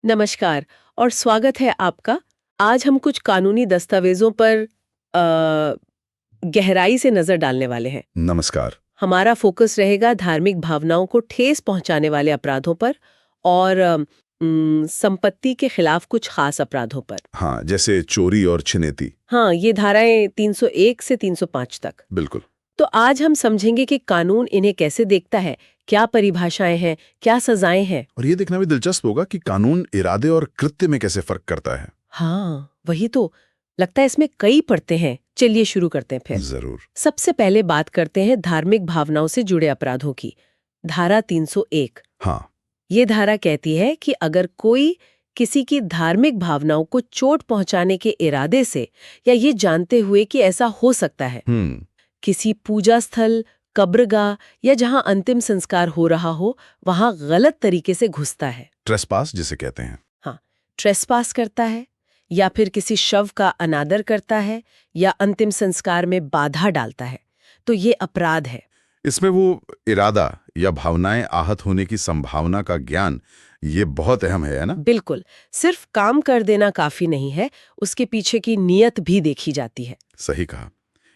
नमस्कार और स्वागत है आपका। आज हम कुछ कानूनी दस्तावेजों पर गहराई से नजर डालने वाले हैं। नमस्कार। हमारा फोकस रहेगा धार्मिक भावनाओं को ठेस पहुंचाने वाले अपराधों पर और संपत्ति के खिलाफ कुछ खास अपराधों पर। हाँ, जैसे चोरी और छिनेती। हाँ, ये धाराएं 301 से 305 तक। बिल्कुल। तो आज हम समझेंगे कि कानून इन्हें कैसे देखता है, क्या परिभाषाएं हैं, क्या सजाएं हैं। और ये देखना भी दिलचस्प होगा कि कानून इरादे और कृत्य में कैसे फर्क करता है। हाँ, वही तो। लगता है इसमें कई परतें हैं। चलिए शुरू करते हैं फिर। जरूर। सबसे पहले बात करते हैं धार्मिक भावनाओं से जुड़े अपराधों की। धारा 301। हाँ। ये धारा कहती है कि अगर कोई किसी की धार्मिक भावनाओं को चोट पहुंचाने के इरादे से या ये जानते हुए कि ऐसा हो सकता है, किसी पूजा स्थल, कब्रगाह या जहां अंतिम संस्कार हो रहा हो, वहां गलत तरीके से घुसता है, ट्रेसपास जिसे कहते हैं। हाँ, ट्रेसपास करता है, या फिर किसी शव का अनादर करता है या अंतिम संस्कार में बाधा डालता है, तो ये अपराध है। इसमें वो इरादा या भावनाएं आहत होने की संभावना का ज्ञान, ये बहुत अहम है ना? बिल्कुल। सिर्फ काम कर देना काफी नहीं है, उसके पीछे की नीयत भी देखी जाती है। सही कहा।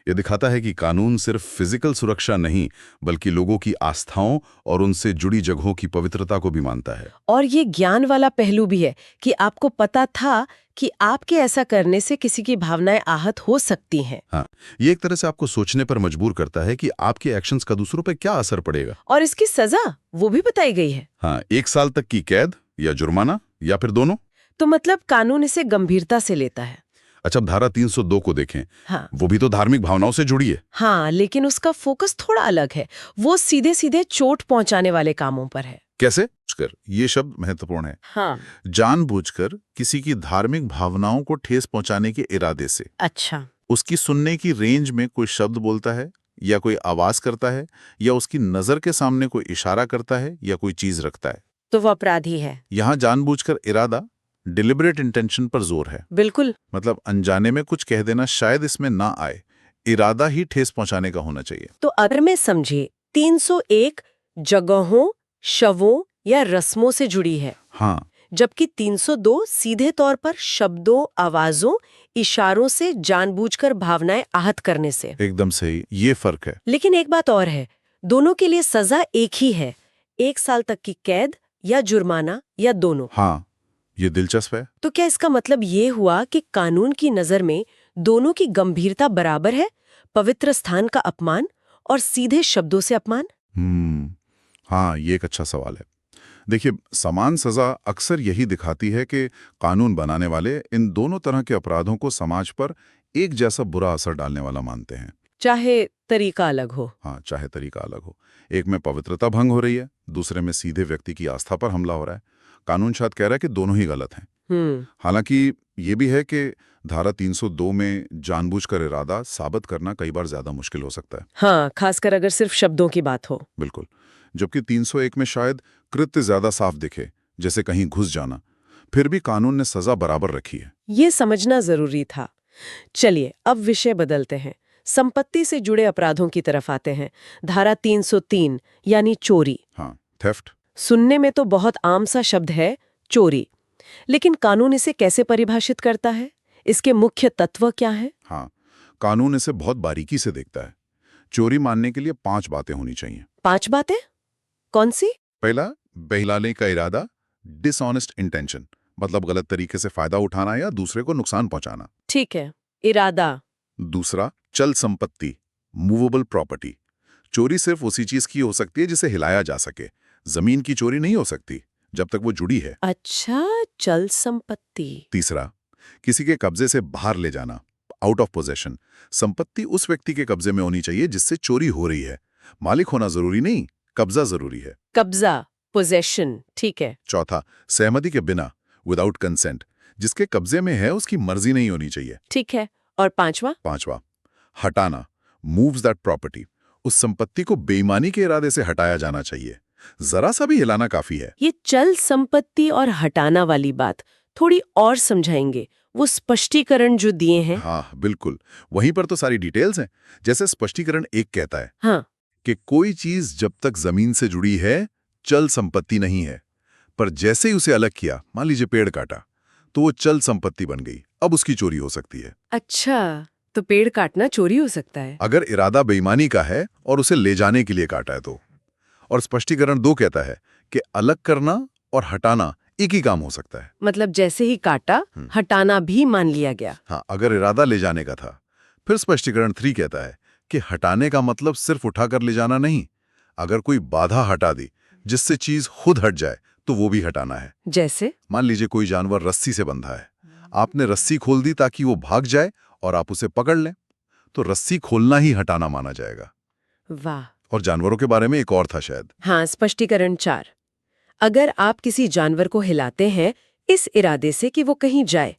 ये दिखाता है कि कानून सिर्फ फिजिकल सुरक्षा नहीं, बल्कि लोगों की आस्थाओं और उनसे जुड़ी जगहों की पवित्रता को भी मानता है। और ये ज्ञान वाला पहलू भी है कि आपको पता था कि आपके ऐसा करने से किसी की भावनाएं आहत हो सकती हैं। हाँ, ये एक तरह से आपको सोचने पर मजबूर करता है कि आपके एक्शंस का दूसरों पर क्या असर पड़ेगा। और इसकी सजा वो भी बताई गई है। हाँ, 1 साल तक की कैद या जुर्माना या फिर दोनों। तो मतलब कानून इसे गंभीरता से लेता है। अच्छा, अब धारा 302 को देखें। हाँ, वो भी तो धार्मिक भावनाओं से जुड़ी है। हाँ, लेकिन उसका फोकस थोड़ा अलग है। वो सीधे सीधे चोट पहुंचाने वाले कामों पर है। कैसे? ये शब्द महत्वपूर्ण है। हाँ। जानबूझकर किसी की धार्मिक भावनाओं को ठेस पहुंचाने के इरादे से। अच्छा। उसकी सुनने की रेंज में कोई शब्द बोलता है या कोई आवाज करता है या उसकी नजर के सामने कोई इशारा करता है या कोई चीज रखता है, तो वो अपराधी है। यहाँ जानबूझकर इरादा, डिलिबरेट इंटेंशन पर जोर है। बिल्कुल। मतलब अनजाने में कुछ कह देना शायद इसमें ना आए, इरादा ही ठेस पहुंचाने का होना चाहिए। तो अगर मैं समझे 301 जगहों, शवों या रस्मों से जुड़ी है, हाँ, जबकि 302 सीधे तौर पर शब्दों, आवाजों, इशारों से जानबूझकर भावनाएं आहत करने से। एकदम सही, ये फर्क है। लेकिन एक बात और है, दोनों के लिए सजा एक ही है, 1 साल तक की कैद या जुर्माना या दोनों। हाँ, ये दिलचस्प है। तो क्या इसका मतलब ये हुआ कि कानून की नजर में दोनों की गंभीरता बराबर है? पवित्र स्थान का अपमान और सीधे शब्दों से अपमान? हाँ, ये एक अच्छा सवाल है। देखिए, समान सजा अक्सर यही दिखाती है कि कानून बनाने वाले इन दोनों तरह के अपराधों को समाज पर एक जैसा बुरा असर डालने वाला मानते हैं। चाहे तरीका अलग हो। हाँ, चाहे तरीका अलग हो। एक में पवित्रता भंग हो रही है, दूसरे में सीधे व्यक्ति की आस्था पर हमला हो रहा है। कानून शायद कह रहा है कि दोनों ही गलत हैं। हालांकि ये भी है कि धारा 302 में जानबूझकर इरादा साबित करना कई बार ज्यादा मुश्किल हो सकता है। हाँ, खासकर अगर सिर्फ शब्दों की बात हो। बिल्कुल। जबकि 301 में शायद कृत्य ज्यादा साफ दिखे, जैसे कहीं घुस जाना, फिर भी कानून ने सजा बराबर रखी है। ये समझना जरूरी था। चलिए अब विषय बदलते हैं, संपत्ति से जुड़े अपराधों की तरफ आते हैं। धारा 303 यानी चोरी। हाँ, थेफ्ट। सुनने में तो बहुत आम सा शब्द है, चोरी। लेकिन कानून इसे कैसे परिभाषित करता है? इसके मुख्य तत्व क्या है? हाँ, कानून इसे बहुत बारीकी से देखता है। चोरी मानने के लिए 5 बातें होनी चाहिए। 5 बातें? कौन सी? पहला, बहलाने का इरादा, डिसऑनेस्ट इंटेंशन, मतलब गलत तरीके से फायदा उठाना या दूसरे को नुकसान पहुंचाना। ठीक है, इरादा। दूसरा, चल संपत्ति, मूवेबल प्रॉपर्टी। चोरी सिर्फ उसी चीज की हो सकती है जिसे हिलाया जा सके। जमीन की चोरी नहीं हो सकती जब तक वो जुड़ी है। अच्छा, चल संपत्ति। तीसरा, किसी के कब्जे से बाहर ले जाना, आउट ऑफ पोजेशन। संपत्ति उस व्यक्ति के कब्जे में होनी चाहिए जिससे चोरी हो रही है। मालिक होना जरूरी नहीं, कब्जा जरूरी है। कब्जा, पोजेशन, ठीक है। चौथा, सहमति के बिना, विदाउट कंसेंट। जिसके कब्जे में है उसकी मर्जी नहीं होनी चाहिए। ठीक है। और पांचवा, हटाना, मूव्स दैट प्रॉपर्टी। उस संपत्ति को बेईमानी के इरादे से हटाया जाना चाहिए। जरा सा भी हिलाना काफी है। ये चल संपत्ति और हटाना वाली बात थोड़ी और समझाएंगे, वो स्पष्टीकरण जो दिए हैं। हाँ, बिल्कुल। वहीं पर तो सारी डिटेल्स हैं। जैसे स्पष्टीकरण 1 कहता है हाँ, कि कोई चीज जब तक जमीन से जुड़ी है, चल संपत्ति नहीं है। पर जैसे ही उसे अलग किया, मान लीजिए पेड़ काटा, तो वो चल संपत्ति बन गई, अब उसकी चोरी हो सकती है। अच्छा, तो पेड़ काटना चोरी हो सकता है। अगर इरादा बेईमानी का है और उसे ले जाने के लिए काटा है तो। और स्पष्टीकरण 2 कहता है कि अलग करना और हटाना एक ही काम हो सकता है। मतलब जैसे ही काटा, हटाना भी मान लिया गया। हाँ, अगर इरादा ले जाने का था। फिर स्पष्टीकरण 3 कहता है कि हटाने का मतलब सिर्फ उठाकर ले जाना नहीं, अगर कोई बाधा हटा दी जिससे चीज खुद हट जाए तो वो भी हटाना है। जैसे? मान लीजिए कोई जानवर रस्सी से बंधा है, आपने रस्सी खोल दी ताकि वो भाग जाए और आप उसे पकड़ लें, तो रस्सी खोलना ही हटाना माना जाएगा। वाह। और जानवरों के बारे में एक और था शायद। हाँ, स्पष्टीकरण 4। अगर आप किसी जानवर को हिलाते हैं इस इरादे से कि वो कहीं जाए,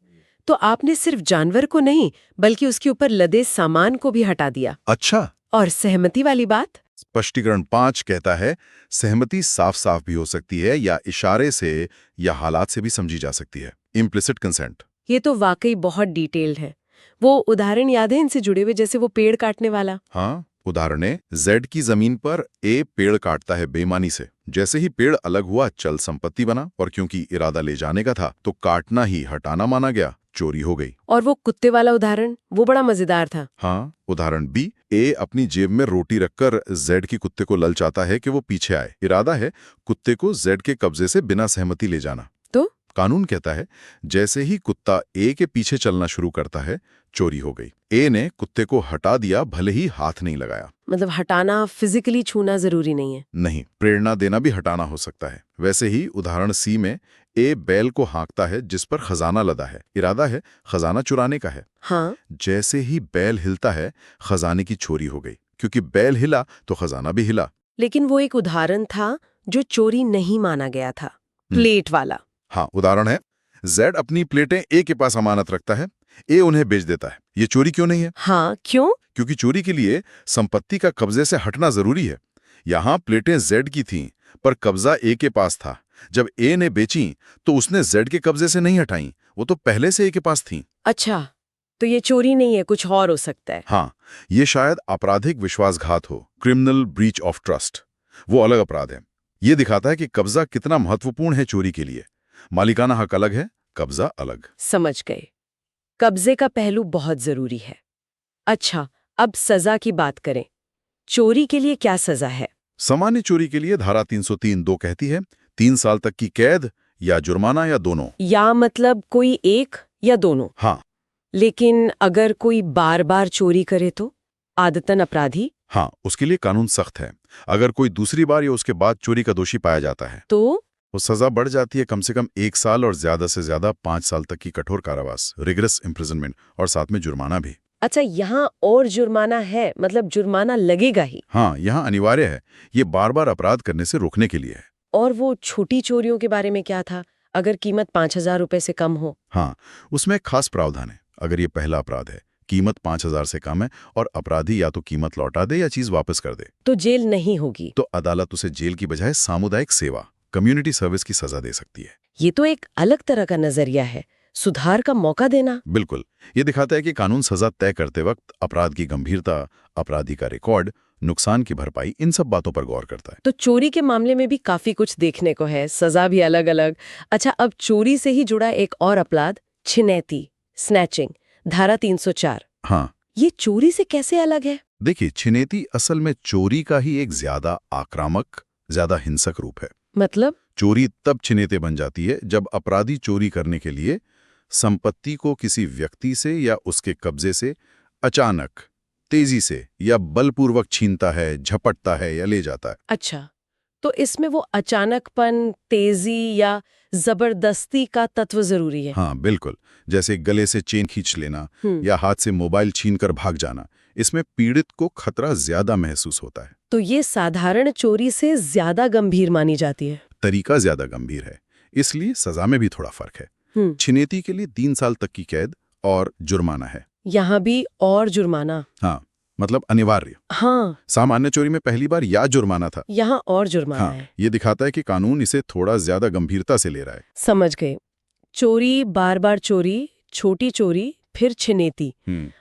तो आपने सिर्फ जानवर को नहीं बल्कि उसके ऊपर लदे सामान को भी हटा दिया। अच्छा। और सहमति वाली बात? स्पष्टीकरण 5 कहता है सहमति साफ साफ भी हो सकती है या इशारे से या हालात से भी समझी जा सकती है। Implicit consent. ये तो वाकई बहुत डिटेल्ड है। वो उदाहरण याद है इनसे जुड़े हुए, जैसे वो पेड़ काटने वाला? हाँ, उदाहरण है, जेड की जमीन पर ए पेड़ काटता है बेईमानी से। जैसे ही पेड़ अलग हुआ चल संपत्ति बना, और क्योंकि इरादा ले जाने का था तो काटना ही हटाना माना गया, चोरी हो गई। और वो कुत्ते वाला उदाहरण, वो बड़ा मजेदार था। हाँ, उदाहरण बी, ए अपनी जेब में रोटी रखकर जेड की कुत्ते को ललचाता है कि वो पीछे आए। इरादा है कुत्ते को जेड के कब्जे से बिना सहमति ले जाना। तो कानून कहता है जैसे ही कुत्ता ए के पीछे चलना शुरू करता है, चोरी हो गई। ए ने कुत्ते को हटा दिया, भले ही हाथ नहीं लगाया। मतलब हटाना फिजिकली छूना जरूरी नहीं है? नहीं, प्रेरणा देना भी हटाना हो सकता है। वैसे ही उदाहरण सी में ए बैल को हाँकता है जिस पर खजाना लदा है, इरादा है खजाना चुराने का है। हाँ। जैसे ही बैल हिलता है, खजाने की चोरी हो गई, क्योंकि बैल हिला तो खजाना भी हिला। लेकिन वो एक उदाहरण था जो चोरी नहीं माना गया था, प्लेट वाला। हाँ, उदाहरण है, जेड अपनी प्लेटें ए के पास अमानत रखता है, ए उन्हें बेच देता है। ये चोरी क्यों नहीं है? हाँ, क्यों? क्योंकि चोरी के लिए संपत्ति का कब्जे से हटना जरूरी है। यहाँ प्लेटें जेड की थीं, पर कब्जा ए के पास था। जब ए ने बेची तो उसने जेड के कब्जे से नहीं हटाई, वो तो पहले से ए के पास थीं। अच्छा, तो ये चोरी नहीं है, कुछ और हो सकता है। हाँ, ये शायद आपराधिक विश्वासघात हो, क्रिमिनल ब्रीच ऑफ ट्रस्ट। वो अलग अपराध है। ये दिखाता है कि कब्जा कितना महत्वपूर्ण है चोरी के लिए। मालिकाना हक अलग है, कब्जा अलग। समझ गए। कब्जे का पहलू बहुत जरूरी है। अच्छा, अब सजा की बात करें। चोरी के लिए क्या सजा है? सामान्य चोरी के लिए धारा 303(2) कहती है 3 साल तक की कैद या जुर्माना या दोनों। या मतलब कोई एक या दोनों? हाँ। लेकिन अगर कोई बार बार चोरी करे तो आदतन अपराधी? हाँ, उसके लिए कानून सख्त है। अगर कोई दूसरी बार या उसके बाद चोरी का दोषी पाया जाता है तो वो सजा बढ़ जाती है, कम से कम 1 साल और ज्यादा से ज्यादा 5 साल तक की कठोर कारावास, रिगरस इम्प्रिजनमेंट, और साथ में जुर्माना भी। अच्छा, यहाँ और जुर्माना है, मतलब जुर्माना लगेगा ही? हाँ, यहाँ अनिवार्य है। ये बार बार अपराध करने से रोकने के लिए है। और वो छोटी चोरियों के बारे में क्या था, अगर कीमत 5,000 रुपए से कम हो? हाँ, उसमें एक खास प्रावधान है। अगर ये पहला अपराध है, कीमत 5,000 से कम है और अपराधी या तो कीमत लौटा दे या चीज वापस कर दे, तो जेल नहीं होगी? तो अदालत उसे जेल की बजाय सामुदायिक सेवा, कम्युनिटी सर्विस की सजा दे सकती है। ये तो एक अलग तरह का नजरिया है, सुधार का मौका देना। बिल्कुल, ये दिखाता है कि कानून सजा तय करते वक्त अपराध की गंभीरता, अपराधी का रिकॉर्ड, नुकसान की भरपाई, इन सब बातों पर गौर करता है। तो चोरी के मामले में भी काफी कुछ देखने को है, सजा भी अलग अलग। अच्छा, अब चोरी से ही जुड़ा एक और अपराध, छिनैती, स्नैचिंग, धारा 304। हाँ, ये चोरी से कैसे अलग है? देखिए, छिनैती असल में चोरी का ही एक ज्यादा आक्रामक, ज्यादा हिंसक रूप है। मतलब? चोरी तब छिनैते बन जाती है जब अपराधी चोरी करने के लिए संपत्ति को किसी व्यक्ति से या उसके कब्जे से अचानक, तेजी से या बलपूर्वक छीनता है, झपटता है या ले जाता है। अच्छा, तो इसमें वो अचानकपन, तेजी या जबरदस्ती का तत्व जरूरी है? हाँ, बिल्कुल। जैसे गले से चेन खींच लेना या हाथ से मोबाइल छीनकर भाग जाना, इसमें पीड़ित को खतरा ज्यादा महसूस होता है। तो ये साधारण चोरी से ज्यादा गंभीर मानी जाती है? तरीका ज्यादा गंभीर है, इसलिए सजा में भी थोड़ा फर्क है। छिनैती के लिए 3 साल तक की कैद और जुर्माना है। यहाँ भी और जुर्माना? हाँ, मतलब अनिवार्य। हाँ, सामान्य चोरी में पहली बार या जुर्माना था, यहाँ और जुर्माना हाँ, है। ये दिखाता है कि कानून इसे थोड़ा ज्यादा गंभीरता से ले रहा है। समझ गए। चोरी, बार बार चोरी, छोटी चोरी, फिर छिनैती।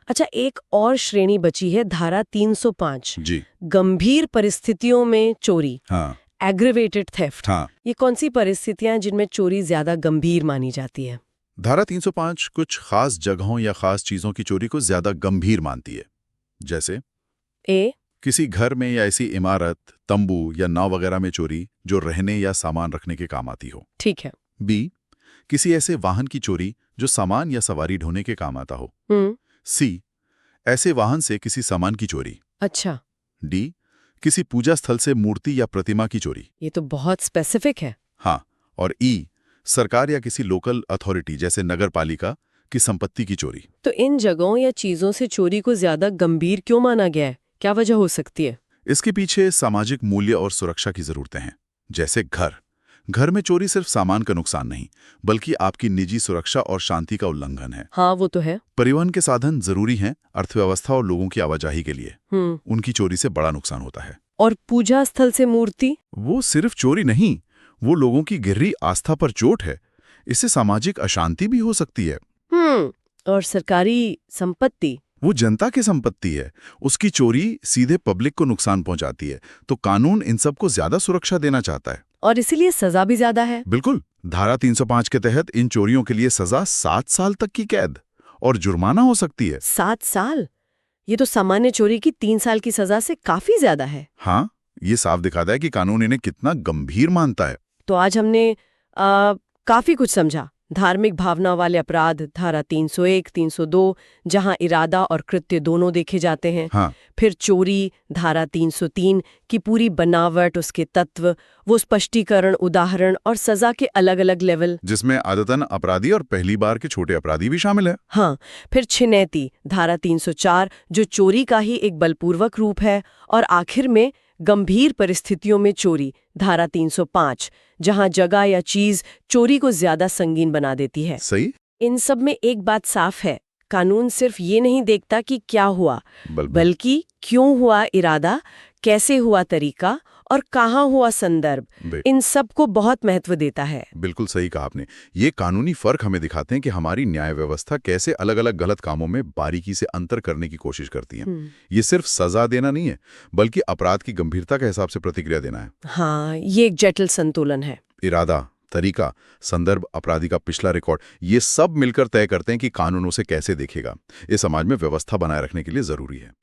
अच्छा, एक और श्रेणी बची है, धारा 305, जी, गंभीर परिस्थितियों में चोरी। हाँ, एग्रीवेटेड थेफ्ट, हाँ, ये कौन सी परिस्थितियां जिनमें चोरी ज्यादा गंभीर मानी जाती है? धारा 305 कुछ खास जगहों या खास चीजों की चोरी को ज्यादा गंभीर मानती है। जैसे ए, किसी घर में या ऐसी इमारत, तंबू या नाव वगैरह में चोरी जो रहने या सामान रखने के काम आती हो। ठीक है। बी, किसी ऐसे वाहन की चोरी जो सामान या सवारी ढोने के काम आता हो। सी, ऐसे वाहन से किसी सामान की चोरी। अच्छा, डी, किसी पूजा स्थल से मूर्ति या प्रतिमा की चोरी। ये तो बहुत स्पेसिफिक है। हाँ, और ई, सरकार या किसी लोकल अथॉरिटी जैसे नगर पालिका की संपत्ति की चोरी। तो इन जगहों या चीजों से चोरी को ज्यादा गंभीर क्यों माना गया है? क्या वजह हो सकती है? इसके पीछे सामाजिक मूल्य और सुरक्षा की जरूरतें हैं। जैसे घर में चोरी सिर्फ सामान का नुकसान नहीं, बल्कि आपकी निजी सुरक्षा और शांति का उल्लंघन है। हाँ, वो तो है। परिवहन के साधन जरूरी हैं अर्थव्यवस्था और लोगों की आवाजाही के लिए। उनकी चोरी से बड़ा नुकसान होता है। और पूजा स्थल से मूर्ति? वो सिर्फ चोरी नहीं, वो लोगों की गहरी आस्था पर चोट है। इससे सामाजिक अशांति भी हो सकती है। और सरकारी संपत्ति? वो जनता की संपत्ति है, उसकी चोरी सीधे पब्लिक को नुकसान पहुंचाती है। तो कानून इन सबको ज्यादा सुरक्षा देना चाहता है। और इसीलिए सजा भी ज्यादा है। बिल्कुल, धारा 305 के तहत इन चोरियों के लिए सजा 7 साल तक की कैद और जुर्माना हो सकती है। 7 साल? ये तो सामान्य चोरी की 3 साल की सजा से काफी ज्यादा है। हाँ, ये साफ दिखाता है कि कानून इन्हें कितना गंभीर मानता है। तो आज हमने काफी कुछ समझा। धार्मिक भावना वाले अपराध धारा 301, 302, जहां इरादा और कृत्य दोनों देखे जाते हैं। हाँ, फिर चोरी धारा 303 की पूरी बनावट, उसके तत्व, वो स्पष्टीकरण, उदाहरण और सजा के अलग अलग लेवल, जिसमें आदतन अपराधी और पहली बार के छोटे अपराधी भी शामिल है। हाँ, फिर छिनैती धारा 304 जो चोरी का ही एक बलपूर्वक रूप है, और आखिर में गंभीर परिस्थितियों में चोरी धारा 305 जहां जगह या चीज चोरी को ज्यादा संगीन बना देती है। सही। इन सब में एक बात साफ है, कानून सिर्फ ये नहीं देखता कि क्या हुआ, बल्कि क्यों हुआ इरादा, कैसे हुआ तरीका और कहाँ हुआ संदर्भ, इन सब को बहुत महत्व देता है। बिल्कुल सही कहा आपने। ये कानूनी फर्क हमें दिखाते हैं कि हमारी न्याय व्यवस्था कैसे अलग अलग गलत कामों में बारीकी से अंतर करने की कोशिश करती है। ये सिर्फ सजा देना नहीं है, बल्कि अपराध की गंभीरता के हिसाब से प्रतिक्रिया देना है। हाँ, ये एक जटिल संतुलन है। इरादा, तरीका, संदर्भ, अपराधी का पिछला रिकॉर्ड, ये सब मिलकर तय करते हैं कि कानून उसे कैसे देखेगा। ये समाज में व्यवस्था बनाए रखने के लिए जरूरी है।